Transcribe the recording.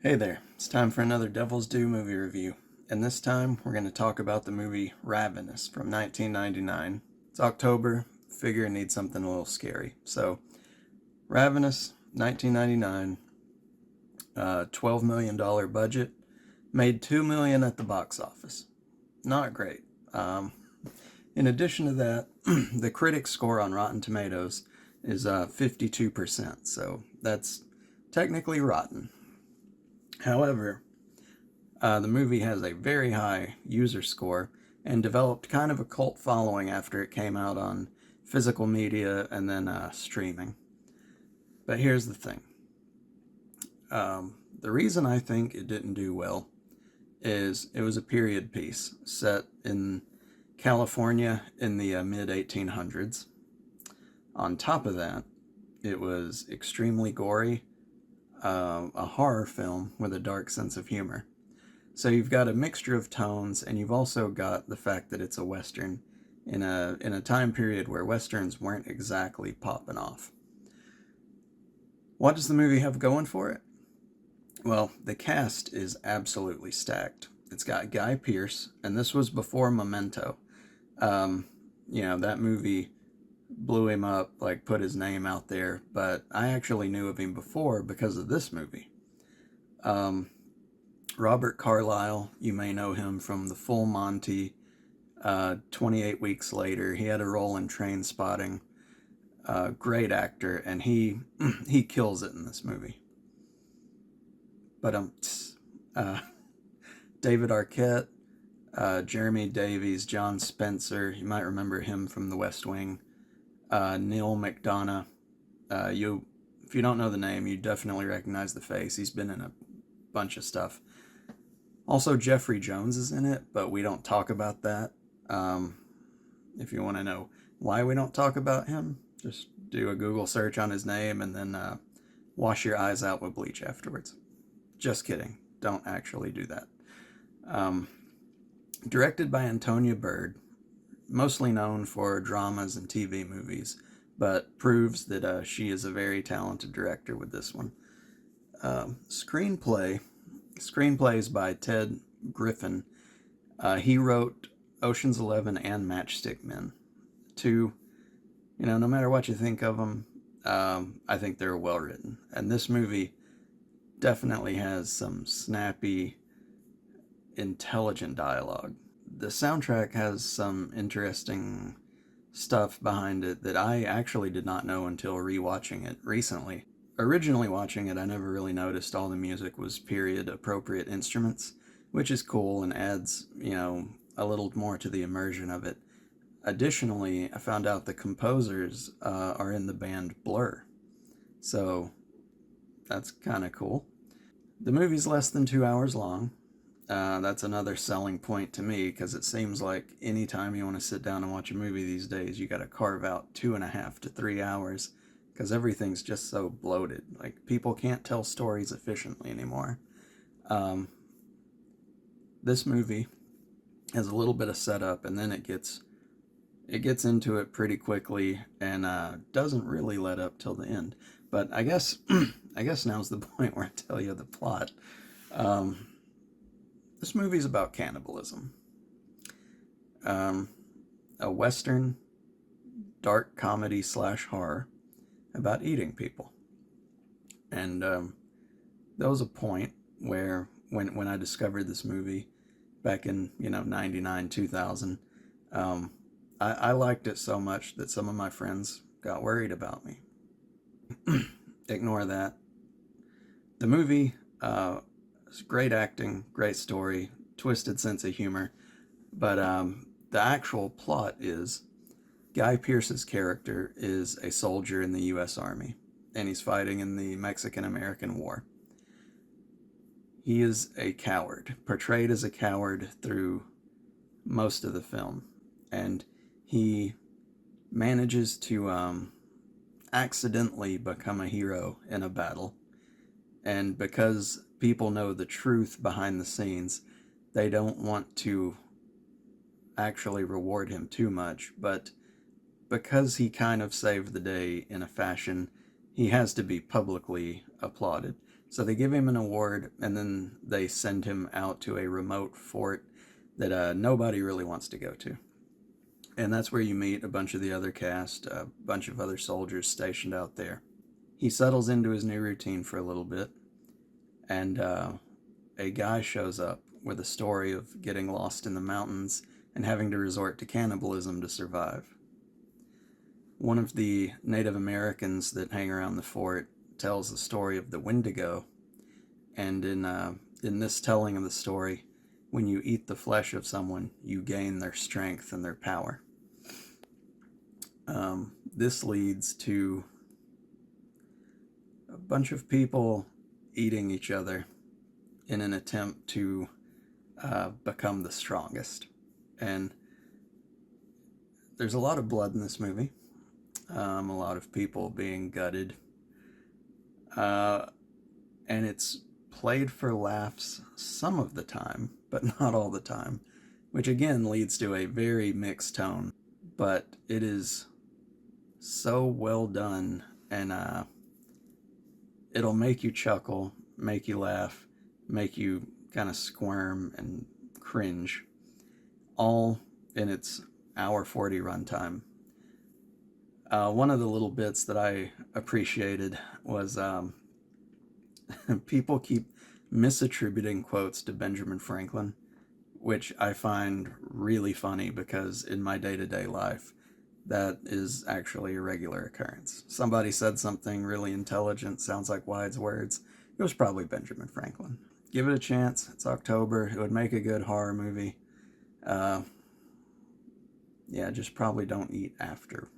Hey there, it's time for another Devil's Due movie review, and this time we're going to talk about the movie Ravenous from 1999. It's October, figure it needs something a little scary. So, Ravenous, 1999, $12 million budget, made $2 million at the box office. Not great. In addition to that, the critic score on Rotten Tomatoes is 52%, so that's technically rotten. However, the movie has a very high user score and developed kind of a cult following after it came out on physical media and then streaming. But here's the thing. The reason I think it didn't do well is it was a period piece set in California in the mid 1800s. On top of that, it was extremely gory, a horror film with a dark sense of humor. So you've got a mixture of tones, and you've also got the fact that it's a Western in a time period where Westerns weren't exactly popping off. What does the movie have going for it? Well, the cast is absolutely stacked. It's got Guy Pearce, and this was before Memento. That movie blew him up, like put his name out there, but I actually knew of him before because of this movie. Robert Carlyle, you may know him from The Full Monty, 28 Weeks Later. He had a role in Trainspotting. Great actor, and he kills it in this movie. But David Arquette, Jeremy Davies, John Spencer, you might remember him from The West Wing. Neil McDonough. If you don't know the name, you definitely recognize the face. He's been in a bunch of stuff. Also, Jeffrey Jones is in it, but we don't talk about that. If you want to know why we don't talk about him, just do a Google search on his name and then wash your eyes out with bleach afterwards. Just kidding. Don't actually do that. Directed by Antonia Bird, mostly known for dramas and TV movies, but proves that she is a very talented director with this one. Screenplays by Ted Griffin. He wrote Ocean's 11 and Matchstick Men. Two, no matter what you think of them, I think they're well written. And this movie definitely has some snappy, intelligent dialogue. The soundtrack has some interesting stuff behind it that I actually did not know until rewatching it recently. Originally watching it, I never really noticed all the music was period appropriate instruments, which is cool and adds, a little more to the immersion of it. Additionally, I found out the composers are in the band Blur, so that's kind of cool. The movie's less than 2 hours long. That's another selling point to me, because it seems like anytime you want to sit down and watch a movie these days, you got to carve out 2.5 to 3 hours, because everything's just so bloated. Like, people can't tell stories efficiently anymore. This movie has a little bit of setup, and then it gets into it pretty quickly, and doesn't really let up till the end. But I guess now's the point where I tell you the plot. This movie's about cannibalism. A Western dark comedy / horror about eating people. And there was a point where when I discovered this movie back in 99, 2000, I liked it so much that some of my friends got worried about me. Ignore that. The movie, it's great acting, great story, twisted sense of humor, but the actual plot is Guy Pearce's character is a soldier in the U.S. Army, and he's fighting in the Mexican-American War. He is a coward, portrayed as a coward through most of the film, and he manages to accidentally become a hero in a battle. And because people know the truth behind the scenes, they don't want to actually reward him too much, but because he kind of saved the day in a fashion, he has to be publicly applauded. So they give him an award, and then they send him out to a remote fort that nobody really wants to go to. And that's where you meet a bunch of the other cast, a bunch of other soldiers stationed out there. He settles into his new routine for a little bit, and a guy shows up with a story of getting lost in the mountains and having to resort to cannibalism to survive. One of the Native Americans that hang around the fort tells the story of the Wendigo, and in this telling of the story, when you eat the flesh of someone, you gain their strength and their power. This leads to a bunch of people eating each other in an attempt to become the strongest. And there's a lot of blood in this movie, a lot of people being gutted, and it's played for laughs some of the time, but not all the time, which again leads to a very mixed tone. But it is so well done, and it'll make you chuckle, make you laugh, make you kind of squirm and cringe, all in its hour 40 runtime. One of the little bits that I appreciated was people keep misattributing quotes to Benjamin Franklin, which I find really funny because in my day-to-day life, that is actually a regular occurrence. Somebody said something really intelligent, sounds like wise words. It was probably Benjamin Franklin. Give it a chance. It's October. It would make a good horror movie. Yeah, just probably don't eat after